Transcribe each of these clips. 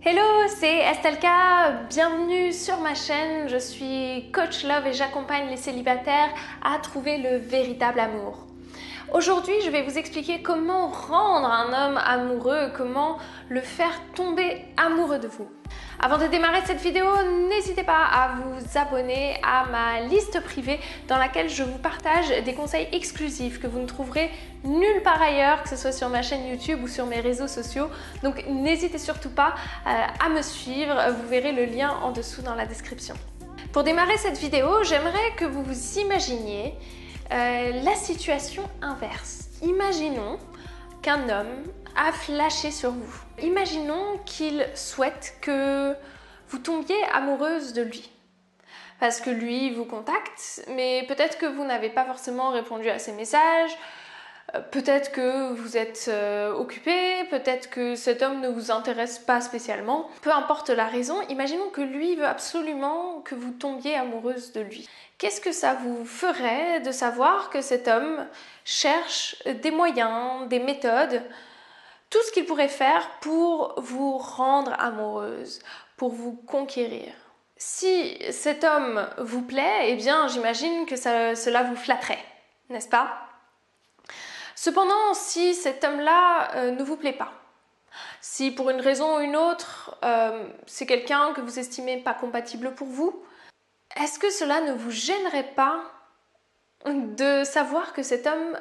Hello, c'est Estelka, bienvenue sur ma chaîne. Je suis coach love et j'accompagne les célibataires à trouver le véritable amour. Aujourd'hui, je vais vous expliquer comment rendre un homme amoureux, comment le faire tomber amoureux de vous. Avant de démarrer cette vidéo, n'hésitez pas à vous abonner à ma liste privée dans laquelle je vous partage des conseils exclusifs que vous ne trouverez nulle part ailleurs, que ce soit sur ma chaîne YouTube ou sur mes réseaux sociaux. Donc n'hésitez surtout pas à me suivre, vous verrez le lien en dessous dans la description. Pour démarrer cette vidéo, j'aimerais que vous vous imaginiez la situation inverse. Imaginons qu'un homme a flashé sur vous. Imaginons qu'il souhaite que vous tombiez amoureuse de lui. Parce que lui vous contacte, mais peut-être que vous n'avez pas forcément répondu à ses messages, peut-être que vous êtes occupé, peut-être que cet homme ne vous intéresse pas spécialement. Peu importe la raison, imaginons que lui veut absolument que vous tombiez amoureuse de lui. Qu'est-ce que ça vous ferait de savoir que cet homme cherche des moyens, des méthodes, tout ce qu'il pourrait faire pour vous rendre amoureuse, pour vous conquérir? Si cet homme vous plaît, eh bien j'imagine que cela vous flatterait, n'est-ce pas? Cependant, si cet homme-là ne vous plaît pas, si pour une raison ou une autre, c'est quelqu'un que vous estimez pas compatible pour vous, est-ce que cela ne vous gênerait pas de savoir que cet homme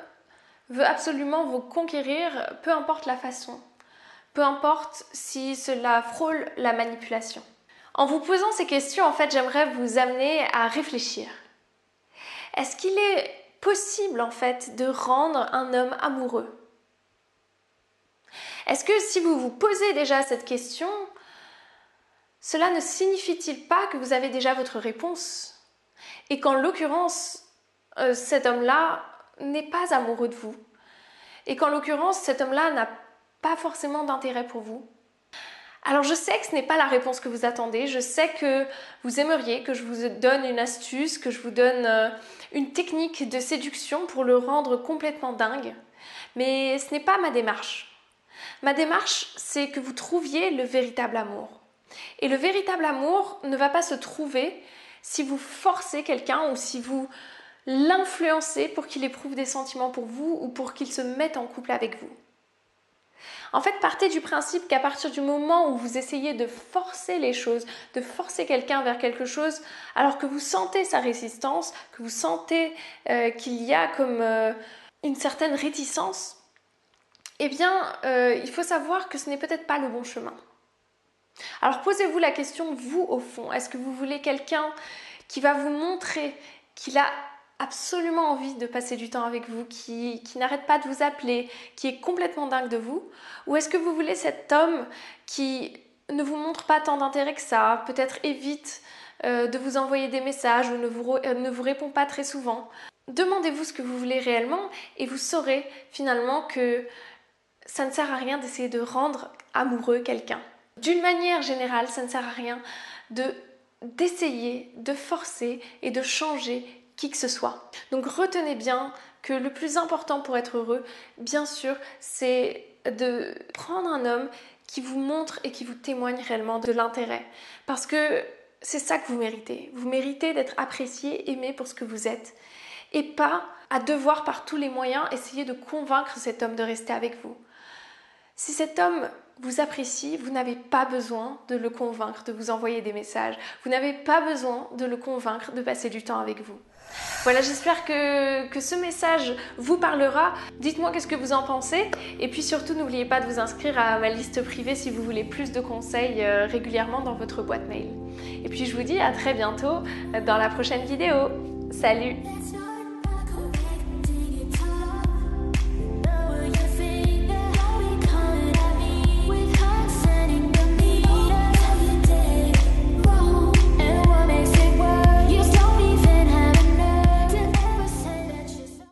veut absolument vous conquérir, peu importe la façon, peu importe si cela frôle la manipulation? En vous posant ces questions, en fait, j'aimerais vous amener à réfléchir. Est-ce qu'il est possible, en fait, de rendre un homme amoureux? Est-ce que si vous vous posez déjà cette question, cela ne signifie-t-il pas que vous avez déjà votre réponse? Et qu'en l'occurrence, cet homme-là n'est pas amoureux de vous? Et qu'en l'occurrence, cet homme-là n'a pas forcément d'intérêt pour vous? Alors je sais que ce n'est pas la réponse que vous attendez, je sais que vous aimeriez que je vous donne une astuce, que je vous donne une technique de séduction pour le rendre complètement dingue, mais ce n'est pas ma démarche. Ma démarche, c'est que vous trouviez le véritable amour. Et le véritable amour ne va pas se trouver si vous forcez quelqu'un ou si vous l'influencez pour qu'il éprouve des sentiments pour vous ou pour qu'il se mette en couple avec vous. En fait, partez du principe qu'à partir du moment où vous essayez de forcer les choses, de forcer quelqu'un vers quelque chose, alors que vous sentez sa résistance, que vous sentez qu'il y a comme une certaine réticence, eh bien, il faut savoir que ce n'est peut-être pas le bon chemin. Alors posez-vous la question, vous au fond, est-ce que vous voulez quelqu'un qui va vous montrer qu'il a absolument envie de passer du temps avec vous, qui n'arrête pas de vous appeler, qui est complètement dingue de vous? Ou est-ce que vous voulez cet homme qui ne vous montre pas tant d'intérêt que ça, peut-être évite de vous envoyer des messages ou ne vous répond pas très souvent? Demandez-vous ce que vous voulez réellement et vous saurez finalement que ça ne sert à rien d'essayer de rendre amoureux quelqu'un. D'une manière générale, ça ne sert à rien d'essayer, de forcer et de changer qui que ce soit. Donc retenez bien que le plus important pour être heureux, bien sûr, c'est de prendre un homme qui vous montre et qui vous témoigne réellement de l'intérêt. Parce que c'est ça que vous méritez. Vous méritez d'être apprécié, aimé pour ce que vous êtes. Et pas à devoir par tous les moyens essayer de convaincre cet homme de rester avec vous. Si cet homme vous apprécie, vous n'avez pas besoin de le convaincre de vous envoyer des messages. Vous n'avez pas besoin de le convaincre de passer du temps avec vous. Voilà, j'espère que ce message vous parlera. Dites-moi qu'est-ce que vous en pensez. Et puis surtout, n'oubliez pas de vous inscrire à ma liste privée si vous voulez plus de conseils régulièrement dans votre boîte mail. Et puis je vous dis à très bientôt dans la prochaine vidéo. Salut!